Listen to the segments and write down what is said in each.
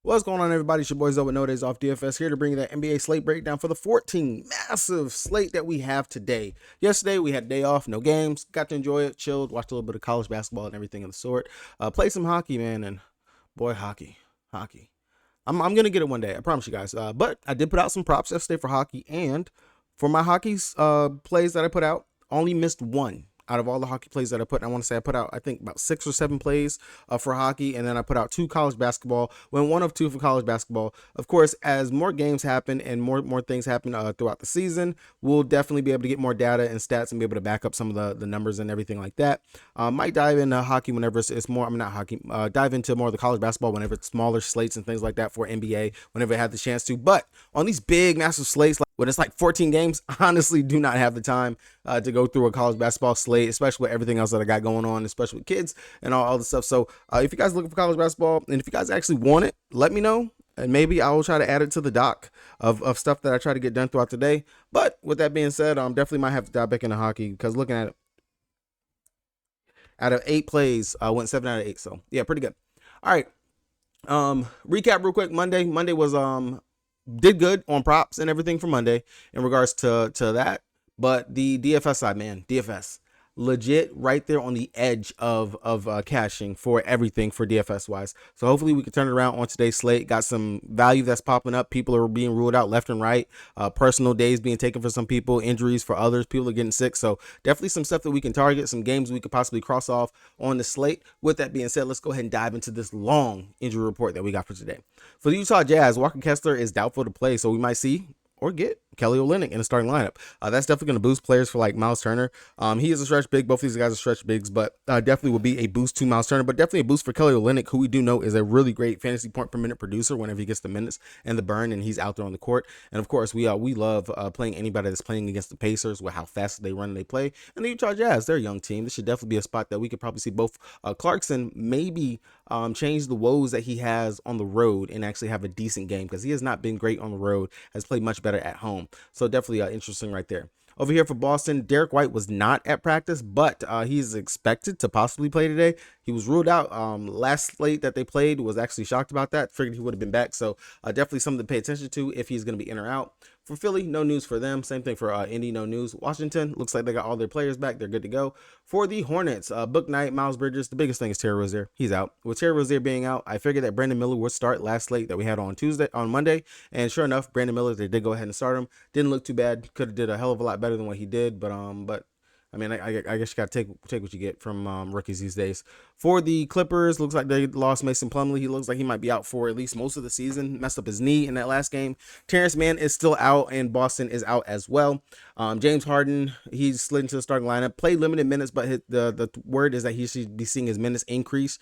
What's going on, everybody? It's your boys over No Days Off DFS here to bring you that NBA slate breakdown for the 14 massive slate that we have today. Yesterday we had a day off, no games, got to enjoy it, chilled, watched a little bit of college basketball and everything of the sort. Played some hockey, man, and boy, hockey. I'm gonna get it one day, I promise you guys. But I did put out some props yesterday for hockey, and for my hockey's plays that I put out, only missed one out of all the hockey plays that I put. I want to say I put out, I think, about 6 or 7 plays for hockey, and then I put out 2 college basketball. Went 1 of 2 for college basketball. Of course, as more games happen and more things happen throughout the season, we'll definitely be able to get more data and stats and be able to back up some of the numbers and everything like that. Might dive into hockey whenever it's more. I'm not hockey. Dive into more of the college basketball whenever it's smaller slates and things like that for NBA whenever I have the chance to. But on these big, massive slates, when it's like 14 games, I honestly do not have the time to go through a college basketball slate, especially with everything else that I got going on, especially with kids and all the stuff. So if you guys are looking for college basketball, and if you guys actually want it, let me know. And maybe I will try to add it to the doc of stuff that I try to get done throughout the day. But with that being said, definitely might have to dive back into hockey, because looking at it, out of 8 plays, I went 7 out of 8. So yeah, pretty good. All right. Recap real quick. Monday was did good on props and everything for Monday in regards to that. But the DFS side, man, DFS legit right there on the edge of cashing for everything for DFS wise. So hopefully we can turn it around on today's slate. Got some value that's popping up. People are being ruled out left and right. Personal days being taken for some people, injuries for others. People are getting sick. So definitely some stuff that we can target, some games we could possibly cross off on the slate. With that being said, let's go ahead and dive into this long injury report that we got for today. For the Utah Jazz, Walker Kessler is doubtful to play, so we might see or get Kelly Olynyk in the starting lineup. That's definitely going to boost players for like Miles Turner. He is a stretch big. Both of these guys are stretch bigs, but definitely will be a boost to Miles Turner, but definitely a boost for Kelly Olynyk, who we do know is a really great fantasy point per minute producer whenever he gets the minutes and the burn and he's out there on the court. And of course, we love playing anybody that's playing against the Pacers with how fast they run and they play. And the Utah Jazz, they're a young team. This should definitely be a spot that we could probably see both Clarkson maybe change the woes that he has on the road and actually have a decent game, because he has not been great on the road, has played much better at home. So definitely interesting right there. Over here for Boston, Derek White was not at practice, but he's expected to possibly play today. He was ruled out last slate that they played, was actually shocked about that. Figured he would have been back. So definitely something to pay attention to if he's going to be in or out. For Philly, no news for them. Same thing for Indy, no news. Washington, looks like they got all their players back. They're good to go. For the Hornets, Book Knight, Miles Bridges, the biggest thing is Terry Rozier. He's out. With Terry Rozier being out, I figured that Brandon Miller would start last slate that we had on Monday. And sure enough, Brandon Miller, they did go ahead and start him. Didn't look too bad. Could have did a hell of a lot better than what he did, but I mean, I guess you got to take what you get from rookies these days. For the Clippers, looks like they lost Mason Plumlee. He looks like he might be out for at least most of the season. Messed up his knee in that last game. Terrence Mann is still out, and Boston is out as well. James Harden, he's slid into the starting lineup. Played limited minutes, but the word is that he should be seeing his minutes increase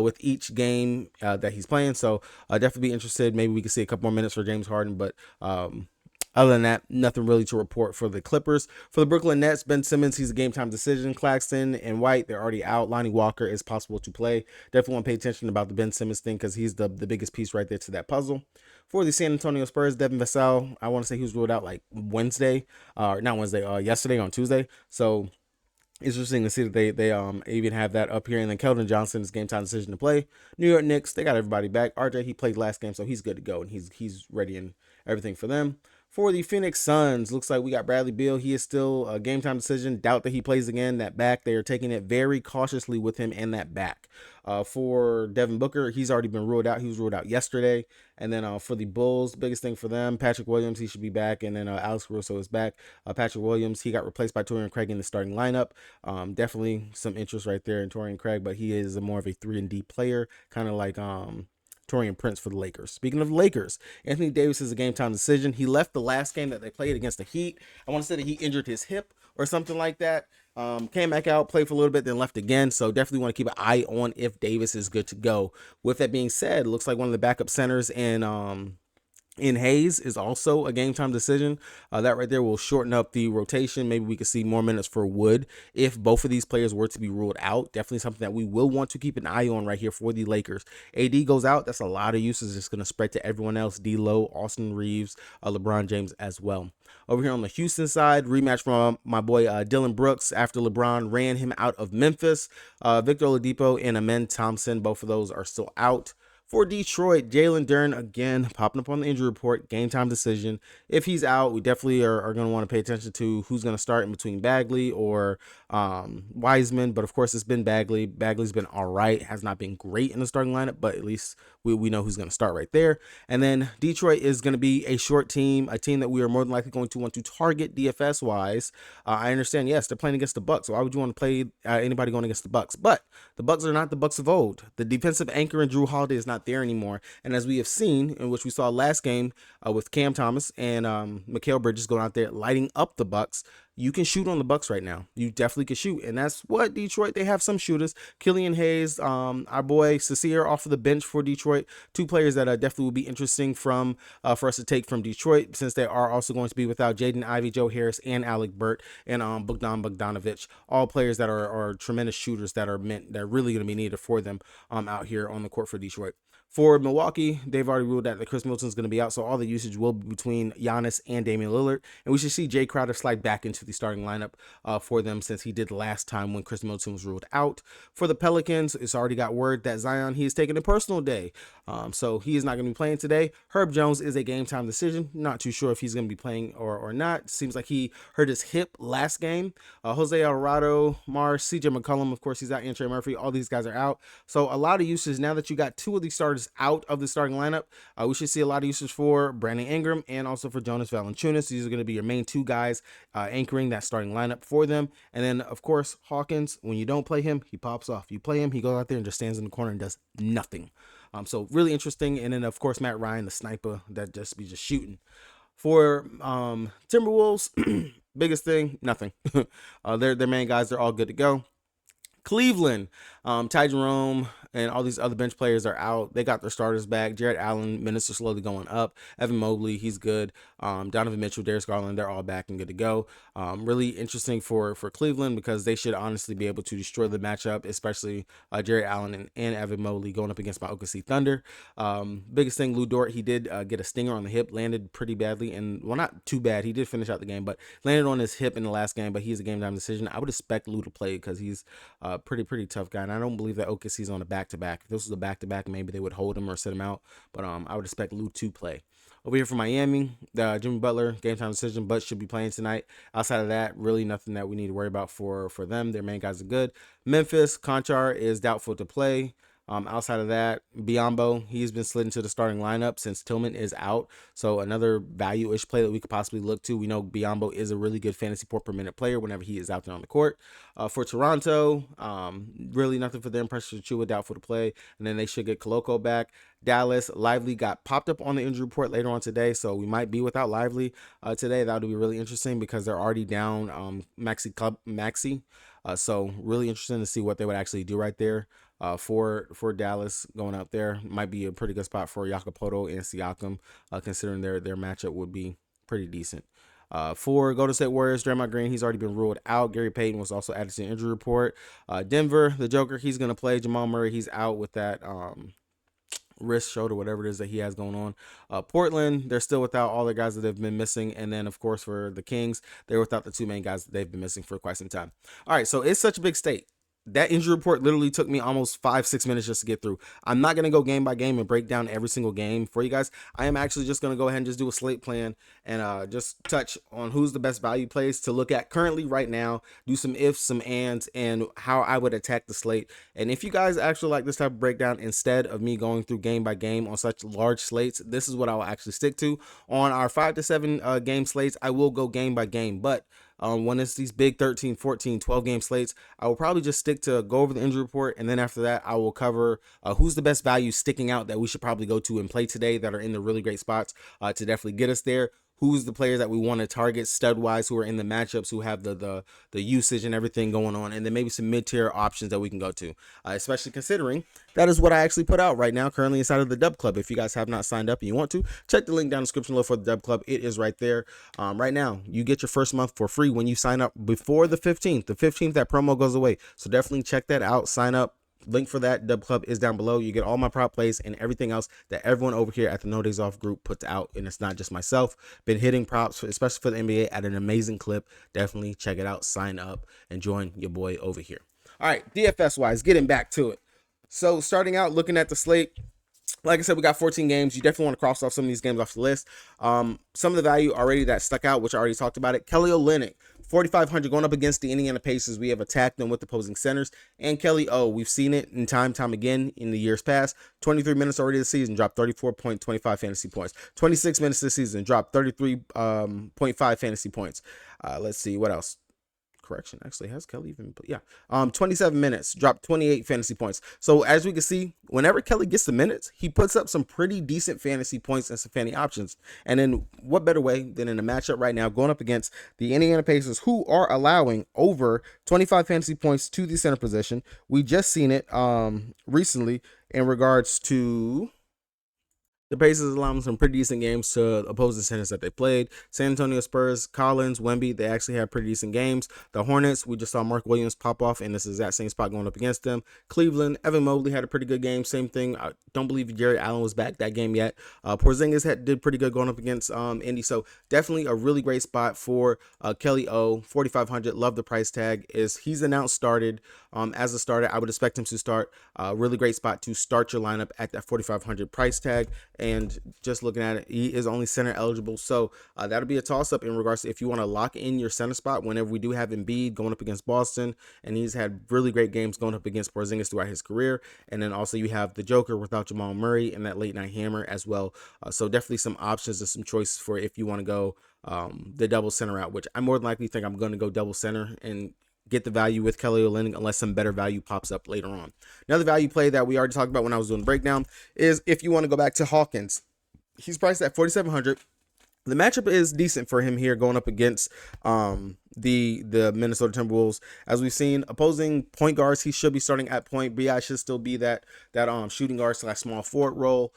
with each game that he's playing. So definitely be interested. Maybe we can see a couple more minutes for James Harden, but other than that, nothing really to report for the Clippers. For the Brooklyn Nets, Ben Simmons, he's a game-time decision. Claxton and White, they're already out. Lonnie Walker is possible to play. Definitely want to pay attention about the Ben Simmons thing, because he's the biggest piece right there to that puzzle. For the San Antonio Spurs, Devin Vassell, I want to say he was ruled out like yesterday on Tuesday. So interesting to see that they even have that up here. And then Keldon Johnson is game time decision to play. New York Knicks, they got everybody back. RJ, he played last game, so he's good to go, and he's ready and everything for them. For the Phoenix Suns, looks like we got Bradley Beal. He is still a game time decision. Doubt that he plays again. That back, they are taking it very cautiously with him and that back. For Devin Booker, he's already been ruled out. He was ruled out yesterday. And then for the Bulls, biggest thing for them, Patrick Williams, he should be back. And then Alex Caruso is back. Patrick Williams, he got replaced by Torian Craig in the starting lineup. Definitely some interest right there in Torian Craig, but he is more of a 3-and-D player, kind of like Torian Prince for the Lakers. Speaking of the Lakers, Anthony Davis is a game time decision. He left the last game that they played against the Heat. I want to say that he injured his hip or something like that. Came back out, played for a little bit, then left again. So definitely want to keep an eye on if Davis is good to go. With that being said, looks like one of the backup centers in Hayes is also a game time decision. That right there will shorten up the rotation. Maybe we could see more minutes for Wood if both of these players were to be ruled out. Definitely something that we will want to keep an eye on right here for the Lakers. AD goes out. That's a lot of uses. It's going to spread to everyone else. D'Lo, Austin Reeves, LeBron James as well. Over here on the Houston side, rematch from my boy Dylan Brooks after LeBron ran him out of Memphis. Victor Oladipo and Amen Thompson, both of those are still out. For Detroit, Jalen Duren, again, popping up on the injury report, game time decision. If he's out, we definitely are going to want to pay attention to who's going to start in between Bagley or Wiseman. But of course, it's been Bagley. Bagley's been all right, has not been great in the starting lineup, but at least we know who's going to start right there. And then Detroit is going to be a short team, a team that we are more than likely going to want to target DFS wise. I understand, yes, they're playing against the Bucks. So why would you want to play anybody going against the Bucks? But the Bucks are not the Bucks of old. The defensive anchor in Drew Holiday is not there anymore. And as we have seen, in which we saw last game with Cam Thomas and Mikal Bridges going out there lighting up the Bucks, you can shoot on the Bucks right now. You definitely can shoot, and that's what Detroit. They have some shooters. Killian Hayes, our boy Cecile off of the bench for Detroit. Two players that definitely will be interesting for us to take from Detroit, since they are also going to be without Jaden Ivey, Joe Harris, and Alec Burt, and Bogdan Bogdanovic. All players that are tremendous shooters that are really going to be needed for them out here on the court for Detroit. For Milwaukee, they've already ruled out that Chris Middleton is going to be out, so all the usage will be between Giannis and Damian Lillard, and we should see Jay Crowder slide back into the starting lineup for them, since he did last time when Chris Middleton was ruled out. For the Pelicans, it's already got word that Zion, he is taking a personal day, so he is not going to be playing today. Herb Jones is a game time decision. Not too sure if he's going to be playing or not. Seems like he hurt his hip last game. Jose Alvarado, Mars, CJ McCollum, of course, he's out. Trey Murphy, all these guys are out. So a lot of usage now that you got two of these starters out of the starting lineup. We should see a lot of usage for Brandon Ingram and also for Jonas Valanciunas. These are going to be your main two guys anchoring that starting lineup for them. And then, of course, Hawkins, when you don't play him, he pops off. You play him, he goes out there and just stands in the corner and does nothing. So really interesting. And then, of course, Matt Ryan, the sniper that just be shooting. For Timberwolves, biggest thing, nothing. Their main guys, they're all good to go. Cleveland, Ty Jerome and all these other bench players are out. They got their starters back. Jared Allen, minutes are slowly going up. Evan Mobley, he's good. Donovan Mitchell, Darius Garland, they're all back and good to go. Really interesting for Cleveland, because they should honestly be able to destroy the matchup, especially Jared Allen and Evan Mobley going up against my OKC Thunder. Biggest thing, Lou Dort, he did get a stinger on the hip, landed pretty badly, and well, not too bad. He did finish out the game, but landed on his hip in the last game, but he's a game time decision. I would expect Lou to play because he's pretty tough guy, and I don't believe that OKC's on a back-to-back. If this was a back-to-back, maybe they would hold him or sit him out, but I would expect Lou to play. Over here for Miami, Jimmy Butler, game time decision, but should be playing tonight. Outside of that, really nothing that we need to worry about for them. Their main guys are good. Memphis, Conchar is doubtful to play. Outside of that, Biyombo, he's been slid into the starting lineup since Tillman is out. So another value-ish play that we could possibly look to. We know Biyombo is a really good fantasy point per minute player whenever he is out there on the court. For Toronto, really nothing for them. Precious Achiuwa doubtful to play. And then they should get Koloko back. Dallas, Lively got popped up on the injury report later on today, so we might be without Lively today. That would be really interesting because they're already down Maxi. So really interesting to see what they would actually do right there. For Dallas going out there might be a pretty good spot for Jakopoto and Siakam, considering their matchup would be pretty decent. For Golden State Warriors, Draymond Green, he's already been ruled out. Gary Payton was also added to the injury report. Denver, the Joker, he's going to play. Jamal Murray, he's out with that wrist, shoulder, whatever it is that he has going on. Portland, they're still without all the guys that they've been missing. And then, of course, for the Kings, they're without the two main guys that they've been missing for quite some time. All right, so it's such a big state. That injury report literally took me almost 5-6 minutes just to get through. I'm not going to go game by game and break down every single game for you guys. I am actually just going to go ahead and just do a slate plan and just touch on who's the best value plays to look at currently right now, do some ifs, some ands, and how I would attack the slate. And if you guys actually like this type of breakdown, instead of me going through game by game on such large slates, this is what I will actually stick to. On our 5 to 7 game slates, I will go game by game, but when it's these big 13, 14, 12 game slates, I will probably just stick to go over the injury report. And then after that, I will cover who's the best value sticking out that we should probably go to and play today that are in the really great spots to definitely get us there. Who's the players that we want to target stud-wise, who are in the matchups, who have the usage and everything going on, and then maybe some mid-tier options that we can go to, especially considering that is what I actually put out right now, currently inside of the Dub Club. If you guys have not signed up and you want to, check the link down in the description below for the Dub Club. It is right there. Right now, you get your first month for free when you sign up before the 15th. The 15th, that promo goes away. So definitely check that out. Sign up. Link for that Dub Club is down below. You get all my prop plays and everything else that everyone over here at the No Days Off group puts out. And it's not just myself. Been hitting props, especially for the NBA, at an amazing clip. Definitely check it out. Sign up and join your boy over here. All right, DFS wise, getting back to it. So starting out, looking at the slate, Like I said, we got 14 games. You definitely want to cross off some of these games off the list. Some of the value already that stuck out, which I already talked about it. Kelly Olynyk, 4,500 going up against the Indiana Pacers. We have attacked them with opposing centers. And Kelly O, we've seen it in time again in the years past. 23 minutes already this season, dropped 34.25 fantasy points. 26 minutes this season, dropped 33.5 fantasy points. Let's see, what else? Correction, actually, has Kelly even, yeah, 27 minutes, dropped 28 fantasy points. So as we can see, whenever Kelly gets the minutes, he puts up some pretty decent fantasy points and some fantasy options. And then what better way than in a matchup right now going up against the Indiana Pacers, who are allowing over 25 fantasy points to the center position. We just seen it recently in regards to the Pacers allowing some pretty decent games to opposing centers that they played. San Antonio Spurs, Collins, Wemby, they actually had pretty decent games. The Hornets, we just saw Mark Williams pop off in this exact same spot going up against them. Cleveland, Evan Mobley had a pretty good game. Same thing. I don't believe Jared Allen was back that game yet. Porzingis did pretty good going up against Indy. So definitely a really great spot for Kelly O, 4,500. Love the price tag. He's announced started as a starter. I would expect him to start. Really great spot to start your lineup at that 4,500 price tag. And just looking at it, he is only center eligible. So that'll be a toss-up in regards to if you want to lock in your center spot whenever we do have Embiid going up against Boston. And he's had really great games going up against Porzingis throughout his career. And then also you have the Joker without Jamal Murray and that late night hammer as well. So definitely some options and some choices for if you want to go the double center out, which I more than likely think I'm going to go double center and get the value with Kelly Olynyk unless some better value pops up later on. Another value play that we already talked about when I was doing the breakdown is if you want to go back to Hawkins. He's priced at 4,700. The matchup is decent for him here going up against the Minnesota Timberwolves. As we've seen, opposing point guards, he should be starting at point. BI should still be that shooting guard / small forward role.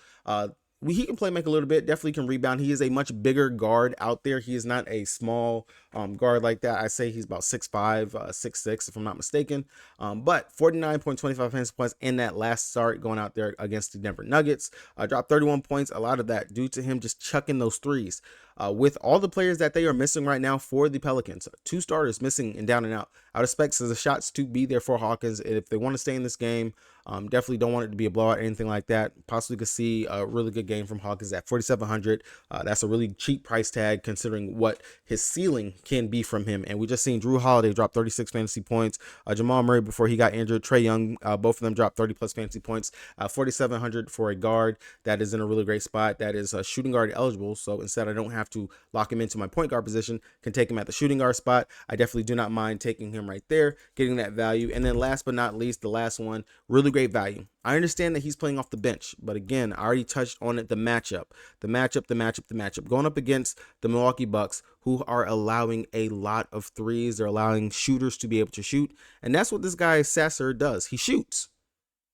He can play make a little bit, definitely can rebound. He is a much bigger guard out there. He is not a small guard like that. I say he's about 6'5", 6'6", if I'm not mistaken. But 49.25 fantasy points in that last start going out there against the Denver Nuggets. Dropped 31 points. A lot of that due to him just chucking those threes. With all the players that they are missing right now for the Pelicans, 2 starters missing and down and out, I would expect the shots to be there for Hawkins. If they want to stay in this game, definitely don't want it to be a blowout or anything like that. Possibly could see a really good game from Hawkins at 4,700. That's a really cheap price tag considering what his ceiling can be from him. And we just seen Drew Holiday drop 36 fantasy points. Jamal Murray before he got injured. Trae Young, both of them dropped 30 plus fantasy points. 4,700 for a guard that is in a really great spot. That is shooting guard eligible. So instead, I don't have to lock him into my point guard position. Can take him at the shooting guard spot. I definitely do not mind taking him right there, getting that value. And then last but not least, the last one, really great value. I understand that he's playing off the bench, but again, I already touched on it. The matchup. Going up against the Milwaukee Bucks, who are allowing a lot of threes. They're allowing shooters to be able to shoot. And that's what this guy Sasser does. He shoots.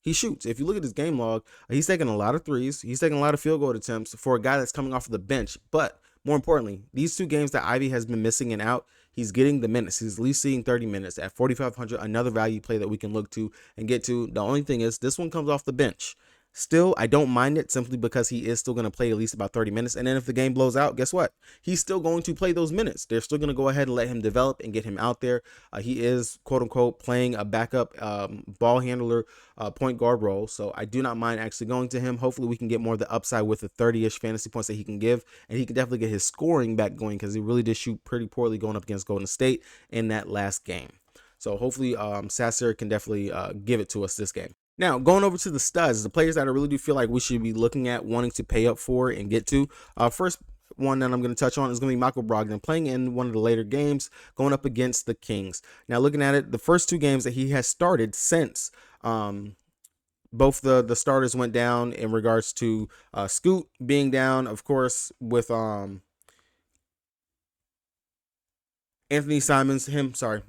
If you look at his game log, he's taking a lot of threes. He's taking a lot of field goal attempts for a guy that's coming off of the bench. But more importantly, these 2 games that Ivy has been missing and out, he's getting the minutes. He's at least seeing 30 minutes at 4,500. Another value play that we can look to and get to. The only thing is this one comes off the bench. Still, I don't mind it simply because he is still going to play at least about 30 minutes. And then if the game blows out, guess what? He's still going to play those minutes. They're still going to go ahead and let him develop and get him out there. He is, quote unquote, playing a backup ball handler point guard role. So I do not mind actually going to him. Hopefully we can get more of the upside with the 30-ish fantasy points that he can give. And he can definitely get his scoring back going because he really did shoot pretty poorly going up against Golden State in that last game. So hopefully Sasser can definitely give it to us this game. Now, going over to the studs, the players that I really do feel like we should be looking at, wanting to pay up for and get to. First one that I'm going to touch on is going to be Michael Brogdon playing in one of the later games going up against the Kings. Now, looking at it, the first 2 games that he has started since both the starters went down in regards to Scoot being down, of course, with Anthony Simons,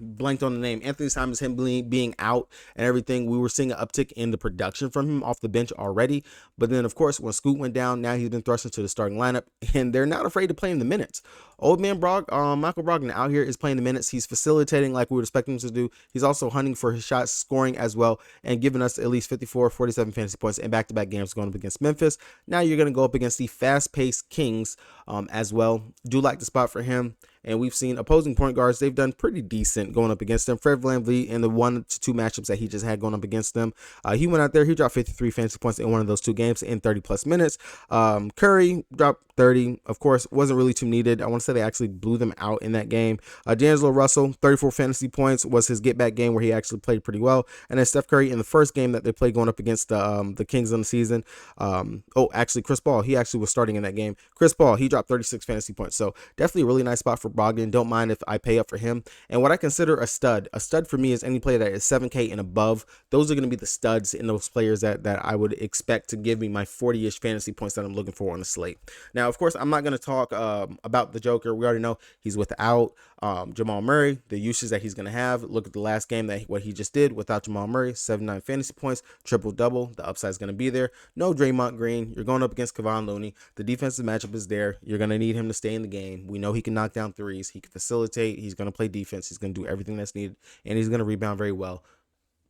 blanked on the name. Anthony Simons, him being out and everything. We were seeing an uptick in the production from him off the bench already. But then, of course, when Scoot went down, now he's been thrust into the starting lineup, and they're not afraid to play in the minutes. Old man Michael Brogdon out here is playing the minutes. He's facilitating like we would expect him to do. He's also hunting for his shots, scoring as well, and giving us at least 54, 47 fantasy points in back-to-back games going up against Memphis. Now you're going to go up against the fast-paced Kings as well. Do like the spot for him. and we've seen opposing point guards, they've done pretty decent going up against them. Fred VanVleet in the 1 to 2 matchups that he just had going up against them, he went out there, he dropped 53 fantasy points in one of those 2 games in 30 plus minutes. Curry dropped 30, of course, wasn't really too needed. I want to say they actually blew them out in that game. D'Angelo Russell, 34 fantasy points was his get back game where he actually played pretty well. And then Steph Curry in the first game that they played going up against the Kings in the season. Actually, Chris Paul, he actually was starting in that game. Chris Paul, he dropped 36 fantasy points. So definitely a really nice spot for Brogdon. Don't mind if I pay up for him. And what I consider a stud for me is any player that is 7K and above. Those are going to be the studs in those players that I would expect to give me my 40-ish fantasy points that I'm looking for on the slate. Now, of course, I'm not going to talk about the Joker. We already know he's without Jamal Murray, the usage that he's going to have. Look at the last game, what he just did without Jamal Murray, 79 fantasy points, triple-double. The upside is going to be there. No Draymond Green. You're going up against Kevon Looney. The defensive matchup is there. You're going to need him to stay in the game. We know he can knock down threes. He can facilitate. He's going to play defense. He's going to do everything that's needed, and he's going to rebound very well.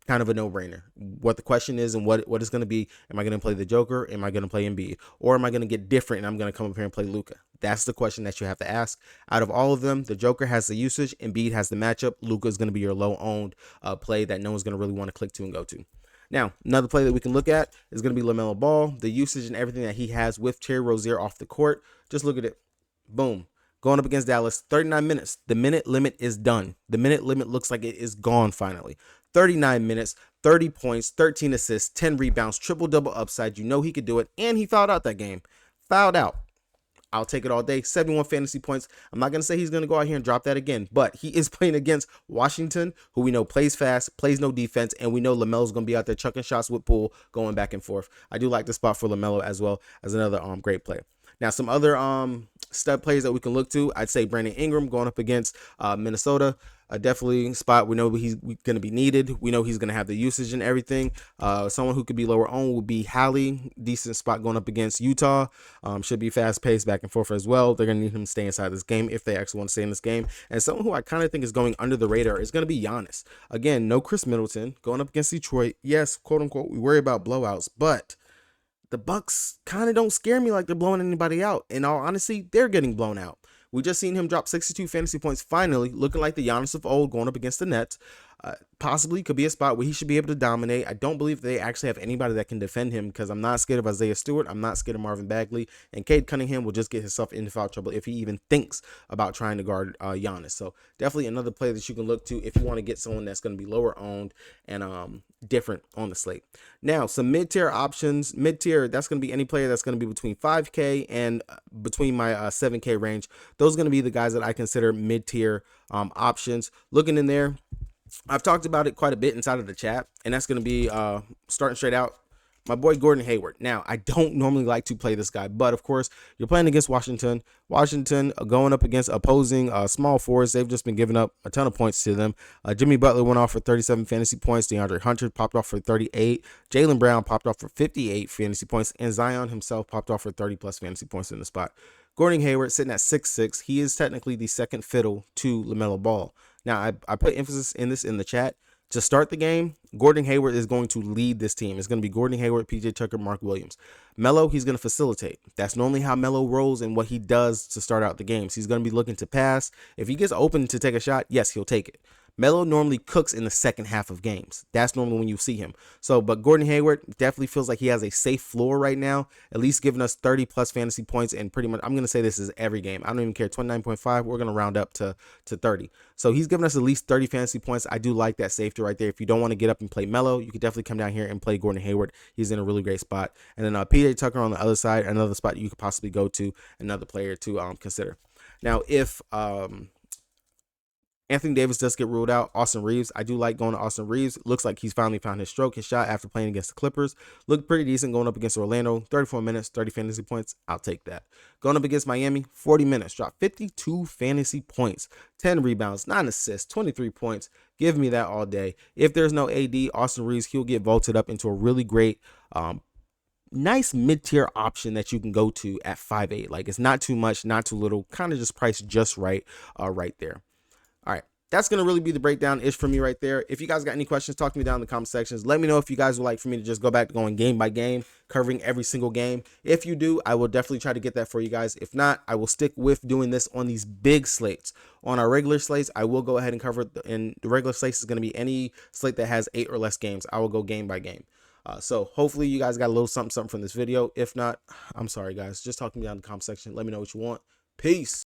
Kind of a no-brainer. What the question is and what it's going to be, am I going to play the Joker? Am I going to play Embiid? Or am I going to get different and I'm going to come up here and play Luka? That's the question that you have to ask. Out of all of them, the Joker has the usage, Embiid has the matchup, Luka is going to be your low-owned play that no one's going to really want to click to and go to. Now, another play that we can look at is going to be LaMelo Ball. The usage and everything that he has with Terry Rozier off the court. Just look at it. Boom. Going up against Dallas, 39 minutes. The minute limit is done. The minute limit looks like it is gone finally. 39 minutes, 30 points, 13 assists, 10 rebounds, triple-double upside. You know he could do it, and he fouled out that game. Fouled out. I'll take it all day. 71 fantasy points. I'm not going to say he's going to go out here and drop that again, but he is playing against Washington, who we know plays fast, plays no defense, and we know LaMelo's going to be out there chucking shots with Poole, going back and forth. I do like the spot for LaMelo as well as another great play. Now, some other stud players that we can look to, I'd say Brandon Ingram going up against Minnesota. Definitely spot. We know he's going to be needed. We know he's going to have the usage and everything. Someone who could be lower owned would be Hallie. Decent spot going up against Utah. Should be fast paced back and forth as well. They're going to need him to stay inside this game if they actually want to stay in this game. And someone who I kind of think is going under the radar is going to be Giannis. Again, no Chris Middleton going up against Detroit. Yes, quote unquote, we worry about blowouts, but the Bucks kind of don't scare me like they're blowing anybody out. In all honesty, they're getting blown out. We just seen him drop 62 fantasy points finally, looking like the Giannis of old going up against the Nets. Possibly could be a spot where he should be able to dominate. I don't believe they actually have anybody that can defend him because I'm not scared of Isaiah Stewart. I'm not scared of Marvin Bagley. And Cade Cunningham will just get himself into foul trouble if he even thinks about trying to guard Giannis. So definitely another player that you can look to if you want to get someone that's going to be lower owned and different on the slate. Now, some mid-tier options. Mid-tier, that's going to be any player that's going to be between 5K and between my 7K range. Those are going to be the guys that I consider mid-tier options. Looking in there, I've talked about it quite a bit inside of the chat, and that's going to be starting straight out, my boy Gordon Hayward. Now, I don't normally like to play this guy, but of course, you're playing against Washington. Washington going up against opposing small forwards. They've just been giving up a ton of points to them. Jimmy Butler went off for 37 fantasy points. DeAndre Hunter popped off for 38. Jaylen Brown popped off for 58 fantasy points, and Zion himself popped off for 30-plus fantasy points in the spot. Gordon Hayward sitting at 6'6". He is technically the second fiddle to LaMelo Ball. Now, I put emphasis in this in the chat. To start the game, Gordon Hayward is going to lead this team. It's going to be Gordon Hayward, PJ Tucker, Mark Williams. Melo, he's going to facilitate. That's normally how Melo rolls and what he does to start out the games. He's going to be looking to pass. If he gets open to take a shot, yes, he'll take it. Melo normally cooks in the second half of games. That's normally when you see him. But Gordon Hayward definitely feels like he has a safe floor right now, at least giving us 30-plus fantasy points. And pretty much, I'm going to say this is every game. I don't even care. 29.5, we're going to round up to 30. So he's giving us at least 30 fantasy points. I do like that safety right there. If you don't want to get up and play Melo, you could definitely come down here and play Gordon Hayward. He's in a really great spot. And then PJ Tucker on the other side, another spot you could possibly go to, another player to consider. Now, if Anthony Davis does get ruled out, Austin Reeves, I do like going to Austin Reeves. Looks like he's finally found his stroke, his shot after playing against the Clippers. Looked pretty decent going up against Orlando. 34 minutes, 30 fantasy points. I'll take that. Going up against Miami, 40 minutes. Dropped 52 fantasy points. 10 rebounds, 9 assists, 23 points. Give me that all day. If there's no AD, Austin Reeves, he'll get vaulted up into a really great nice mid-tier option that you can go to at 5'8". Like, it's not too much, not too little. Kind of just priced just right right there. All right, that's going to really be the breakdown ish for me right there. If you guys got any questions, talk to me down in the comment sections. Let me know if you guys would like for me to just go back to going game by game, covering every single game. If you do, I will definitely try to get that for you guys. If not, I will stick with doing this on these big slates. On our regular slates, I will go ahead and cover it. And the regular slates is going to be any slate that has 8 or less games. I will go game by game. So hopefully you guys got a little something from this video. If not, I'm sorry guys. Just talk to me down in the comment section. Let me know what you want. Peace.